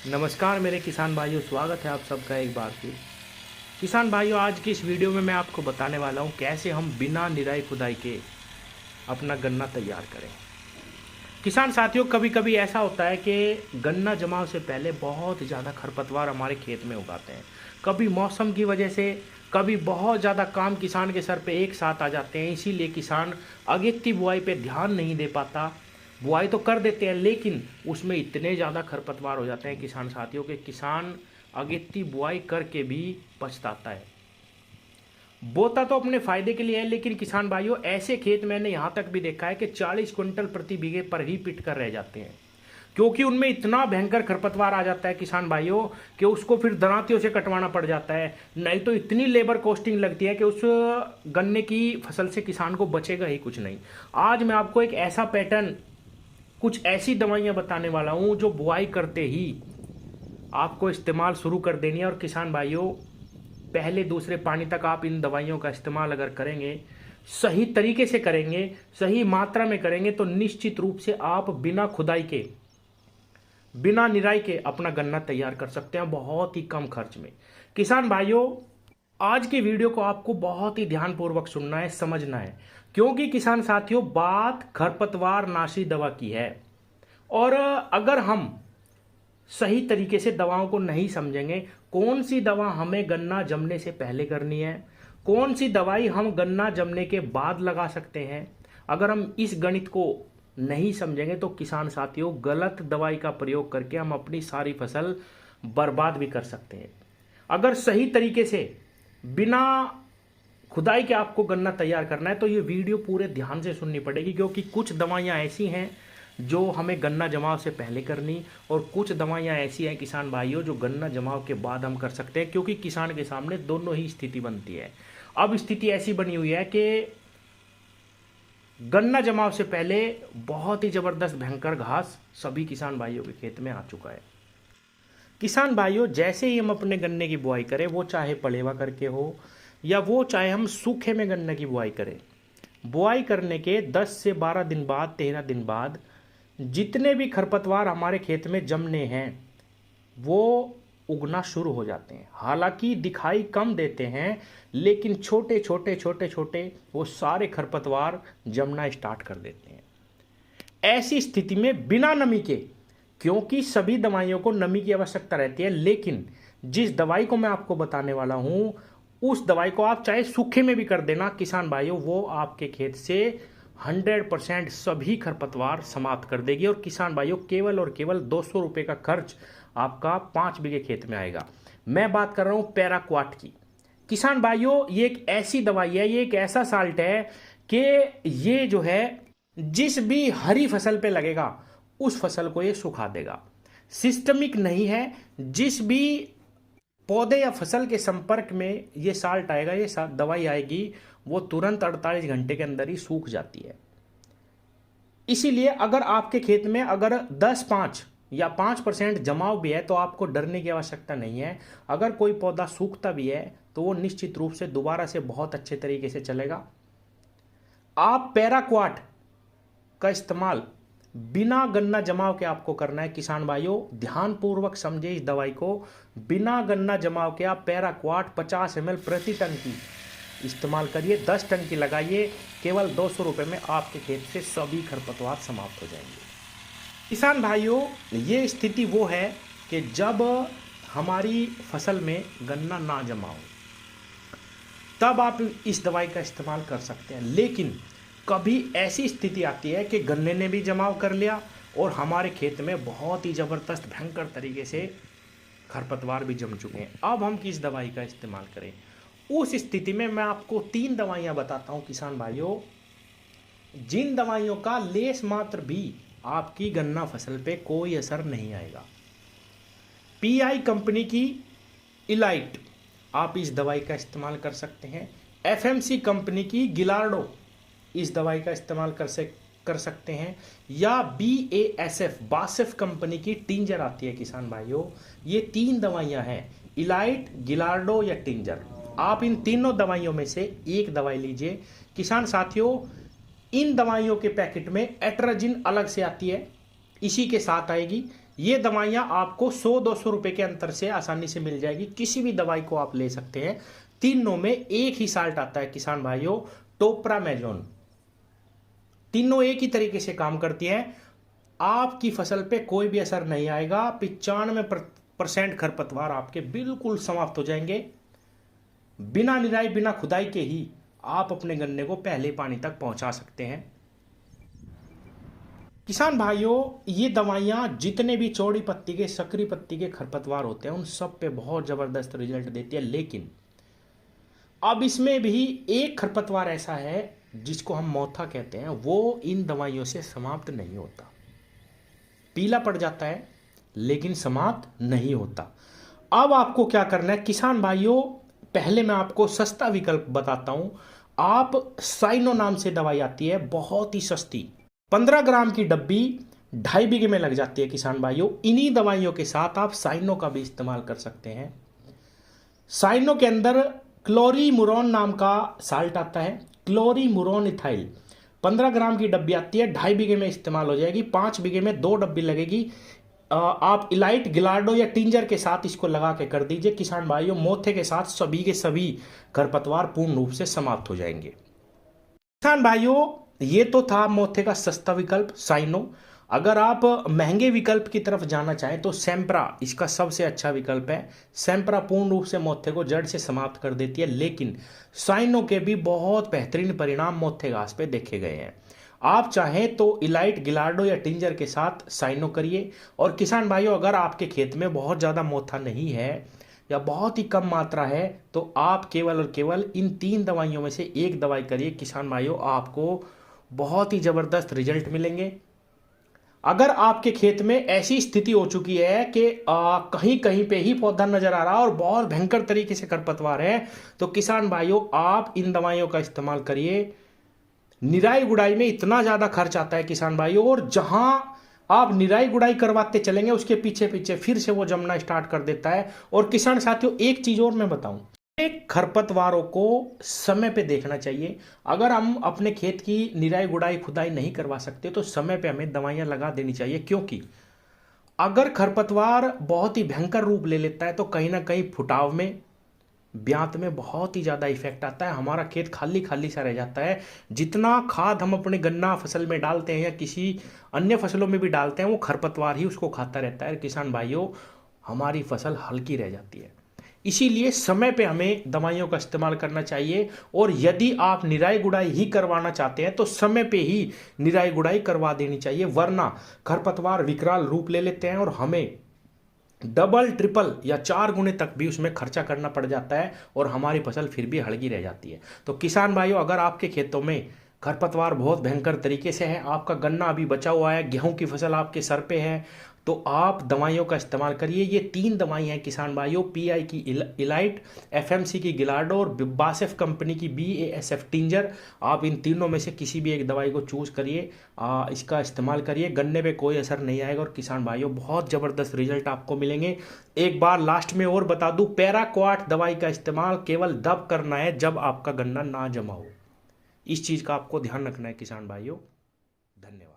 नमस्कार मेरे किसान भाइयों, स्वागत है आप सबका एक बार फिर। किसान भाइयों, आज की इस वीडियो में मैं आपको बताने वाला हूं कैसे हम बिना निराई खुदाई के अपना गन्ना तैयार करें। किसान साथियों, कभी कभी ऐसा होता है कि गन्ना जमाव से पहले बहुत ज़्यादा खरपतवार हमारे खेत में उगाते हैं। कभी मौसम की वजह से, कभी बहुत ज़्यादा काम किसान के सर पे एक साथ आ जाते हैं, इसीलिए किसान अगेती बुआई पे ध्यान नहीं दे पाता। बुआई तो कर देते हैं लेकिन उसमें इतने ज़्यादा खरपतवार हो जाते हैं किसान साथियों के, किसान अगेती बुआई करके भी पछताता है। बोता तो अपने फायदे के लिए है, लेकिन किसान भाइयों, ऐसे खेत मैंने यहाँ तक भी देखा है कि 40 क्विंटल प्रति बीघे पर ही पिट कर रह जाते हैं, क्योंकि उनमें इतना भयंकर खरपतवार आ जाता है किसान भाइयों कि उसको फिर दरांतियों से कटवाना पड़ जाता है। नहीं तो इतनी लेबर कॉस्टिंग लगती है कि उस गन्ने की फसल से किसान को बचेगा ही कुछ नहीं। आज मैं आपको एक ऐसा पैटर्न, कुछ ऐसी दवाइयां बताने वाला हूं जो बुआई करते ही आपको इस्तेमाल शुरू कर देनी है। और किसान भाइयों, पहले दूसरे पानी तक आप इन दवाइयों का इस्तेमाल अगर करेंगे, सही तरीके से करेंगे, सही मात्रा में करेंगे, तो निश्चित रूप से आप बिना खुदाई के, बिना निराई के अपना गन्ना तैयार कर सकते हैं बहुत ही कम खर्च में। किसान भाइयों, आज की वीडियो को आपको बहुत ही ध्यानपूर्वक सुनना है, समझना है, क्योंकि किसान साथियों, बात खरपतवार नाशी दवा की है। और अगर हम सही तरीके से दवाओं को नहीं समझेंगे, कौन सी दवा हमें गन्ना जमने से पहले करनी है, कौन सी दवाई हम गन्ना जमने के बाद लगा सकते हैं, अगर हम इस गणित को नहीं समझेंगे तो किसान साथियों, गलत दवाई का प्रयोग करके हम अपनी सारी फसल बर्बाद भी कर सकते हैं। अगर सही तरीके से बिना खुदाई के आपको गन्ना तैयार करना है तो ये वीडियो पूरे ध्यान से सुननी पड़ेगी, क्योंकि कुछ दवाइयाँ ऐसी हैं जो हमें गन्ना जमाव से पहले करनी, और कुछ दवाइयाँ ऐसी हैं किसान भाइयों जो गन्ना जमाव के बाद हम कर सकते हैं, क्योंकि किसान के सामने दोनों ही स्थिति बनती है। अब स्थिति ऐसी बनी हुई है कि गन्ना जमाव से पहले बहुत ही जबरदस्त भयंकर घास सभी किसान भाइयों के खेत में आ चुका है। किसान भाइयों, जैसे ही हम अपने गन्ने की बुआई करें, वो चाहे पलेवा करके हो या वो चाहे हम सूखे में गन्ने की बुआई करें, बुआई करने के 10 से 12 दिन बाद, 13 दिन बाद जितने भी खरपतवार हमारे खेत में जमने हैं वो उगना शुरू हो जाते हैं। हालांकि दिखाई कम देते हैं, लेकिन छोटे छोटे छोटे छोटे वो सारे खरपतवार जमना स्टार्ट कर देते हैं। ऐसी स्थिति में बिना नमी के, क्योंकि सभी दवाइयों को नमी की आवश्यकता रहती है, लेकिन जिस दवाई को मैं आपको बताने वाला हूं, उस दवाई को आप चाहे सूखे में भी कर देना किसान भाइयों, वो आपके खेत से 100% सभी खरपतवार समाप्त कर देगी। और किसान भाइयों, केवल और केवल 200 रुपये का खर्च आपका 5 बीघे खेत में आएगा। मैं बात कर रहा हूं पैराक्वाट की। किसान भाइयों, ये एक ऐसी दवाई है, ये एक ऐसा साल्ट है कि ये जो है जिस भी हरी फसल पे लगेगा उस फसल को ये सुखा देगा। सिस्टमिक नहीं है, जिस भी पौधे या फसल के संपर्क में ये साल्ट आएगा, ये दवाई आएगी, वो तुरंत 48 घंटे के अंदर ही सूख जाती है। इसीलिए अगर आपके खेत में अगर 10-5 या 5% जमाव भी है तो आपको डरने की आवश्यकता नहीं है। अगर कोई पौधा सूखता भी है तो वो निश्चित रूप से दोबारा से बहुत अच्छे तरीके से चलेगा। आप पैराक्वाट का इस्तेमाल बिना गन्ना जमाव के आपको करना है किसान भाइयों, ध्यानपूर्वक समझे इस दवाई को। बिना गन्ना जमाव के आप पैराक्वाट 50 ml प्रति टन की इस्तेमाल करिए, 10 टन की लगाइए, केवल 200 रुपये में आपके खेत से सभी खरपतवार समाप्त हो जाएंगे। किसान भाइयों, ये स्थिति वो है कि जब हमारी फसल में गन्ना ना जमा हो, तब आप इस दवाई का इस्तेमाल कर सकते हैं। लेकिन कभी ऐसी स्थिति आती है कि गन्ने ने भी जमाव कर लिया और हमारे खेत में बहुत ही ज़बरदस्त भयंकर तरीके से खरपतवार भी जम चुके हैं। अब हम किस दवाई का इस्तेमाल करें? उस स्थिति में मैं आपको 3 दवाइयां बताता हूं किसान भाइयों, जिन दवाइयों का लेस मात्र भी आपकी गन्ना फसल पे कोई असर नहीं आएगा। पीआई कंपनी की इलाइट, आप इस दवाई का इस्तेमाल कर सकते हैं। एफएमसी कंपनी की गिलार्डो, इस दवाई का इस्तेमाल कर सकते हैं। या BASF, बासफ कंपनी की टिंजर आती है किसान भाइयों। ये 3 दवाइयां हैं, इलाइट, गिलार्डो या टिंजर। आप इन तीनों दवाइयों में से एक दवाई लीजिए। किसान साथियों, इन दवाइयों के पैकेट में एट्राजिन अलग से आती है, इसी के साथ आएगी। ये दवाइयाँ आपको 100-200 रुपये के अंतर से आसानी से मिल जाएगी। किसी भी दवाई को आप ले सकते हैं। तीनों में एक ही साल्ट आता है किसान भाइयों, टोप्रामेजोन। तीनों एक ही तरीके से काम करती है। आपकी फसल पे कोई भी असर नहीं आएगा। 95% खरपतवार आपके बिल्कुल समाप्त हो जाएंगे। बिना निराई बिना खुदाई के ही आप अपने गन्ने को पहले पानी तक पहुंचा सकते हैं। किसान भाइयों, ये दवाइयाँ जितने भी चौड़ी पत्ती के, सकरी पत्ती के खरपतवार होते हैं उन सब पे बहुत ज़बरदस्त रिजल्ट देती है। लेकिन अब इसमें भी एक खरपतवार ऐसा है जिसको हम मोथा कहते हैं, वो इन दवाइयों से समाप्त नहीं होता। पीला पड़ जाता है लेकिन समाप्त नहीं होता। अब आपको क्या करना है किसान भाइयों, पहले मैं आपको सस्ता विकल्प बताता हूं। आप साइनो नाम से दवाई आती है, बहुत ही सस्ती, 15 ग्राम की डब्बी 2.5 बीघे में लग जाती है किसान भाइयों। इन्हीं दवाइयों के साथ आप साइनो का भी इस्तेमाल कर सकते हैं। साइनो के अंदर क्लोरीमुरोन नाम का साल्ट आता है, क्लोरीमुरोन इथाइल। 15 ग्राम की डब्बी आती है, 2.5 बीघे में इस्तेमाल हो जाएगी। 5 बीघे में 2 डब्बी लगेगी। आप इलाइट, गिलार्डो या टिंजर के साथ इसको लगा के कर दीजिए किसान भाइयों। मोथे के साथ सभी के सभी खरपतवार पूर्ण रूप से समाप्त हो जाएंगे। किसान भाइयों, ये तो था मोथे का सस्ता विकल्प साइनो। अगर आप महंगे विकल्प की तरफ जाना चाहें तो सेम्प्रा इसका सबसे अच्छा विकल्प है। सेम्प्रा पूर्ण रूप से मोथे को जड़ से समाप्त कर देती है, लेकिन साइनो के भी बहुत बेहतरीन परिणाम मोथे घास पे देखे गए हैं। आप चाहें तो इलाइट, गिलार्डो या टिंजर के साथ साइनो करिए। और किसान भाइयों, अगर आपके खेत में बहुत ज़्यादा मोथा नहीं है या बहुत ही कम मात्रा है तो आप केवल और केवल इन 3 दवाइयों में से एक दवाई करिए किसान भाइयों, आपको बहुत ही ज़बरदस्त रिजल्ट मिलेंगे। अगर आपके खेत में ऐसी स्थिति हो चुकी है कि कहीं कहीं पे ही पौधा नजर आ रहा है और बहुत भयंकर तरीके से खरपतवार है, तो किसान भाइयों आप इन दवाइयों का इस्तेमाल करिए। निराई गुड़ाई में इतना ज़्यादा खर्च आता है किसान भाइयों, और जहां आप निराई गुड़ाई करवाते चलेंगे उसके पीछे पीछे फिर से वो जमना स्टार्ट कर देता है। और किसान साथियों, एक चीज़ और मैं बताऊं, खरपतवारों को समय पे देखना चाहिए। अगर हम अपने खेत की निराई गुड़ाई खुदाई नहीं करवा सकते तो समय पे हमें दवाइयां लगा देनी चाहिए, क्योंकि अगर खरपतवार बहुत ही भयंकर रूप ले लेता है तो कहीं ना कहीं फुटाव में, ब्यात में बहुत ही ज़्यादा इफेक्ट आता है। हमारा खेत खाली खाली सा रह जाता है। जितना खाद हम अपने गन्ना फसल में डालते हैं या किसी अन्य फसलों में भी डालते हैं, वो खरपतवार ही उसको खाता रहता है। किसान भाइयों, हमारी फसल हल्की रह जाती है। इसीलिए समय पे हमें दवाइयों का इस्तेमाल करना चाहिए। और यदि आप निराई गुड़ाई ही करवाना चाहते हैं तो समय पे ही निराई गुड़ाई करवा देनी चाहिए, वरना खरपतवार विकराल रूप ले लेते हैं और हमें डबल, ट्रिपल या 4 गुने तक भी उसमें खर्चा करना पड़ जाता है और हमारी फसल फिर भी हड़गी रह जाती है। तो किसान भाइयों, अगर आपके खेतों में खरपतवार बहुत भयंकर तरीके से है, आपका गन्ना अभी बचा हुआ है, गेहूं की फसल आपके सर पे है, तो आप दवाइयों का इस्तेमाल करिए। ये 3 दवाई हैं किसान भाइयों, पीआई की इलाइट, एफएमसी की गिलार्डो और बासेफ कंपनी की BASF टिंजर। आप इन तीनों में से किसी भी एक दवाई को चूज करिए, इसका इस्तेमाल करिए। गन्ने पे कोई असर नहीं आएगा और किसान भाइयों बहुत ज़बरदस्त रिजल्ट आपको मिलेंगे। एक बार लास्ट में और बता दूं, पैराक्वाट दवाई का इस्तेमाल केवल तब करना है जब आपका गन्ना ना जमा हो। इस चीज़ का आपको ध्यान रखना है किसान भाइयों। धन्यवाद।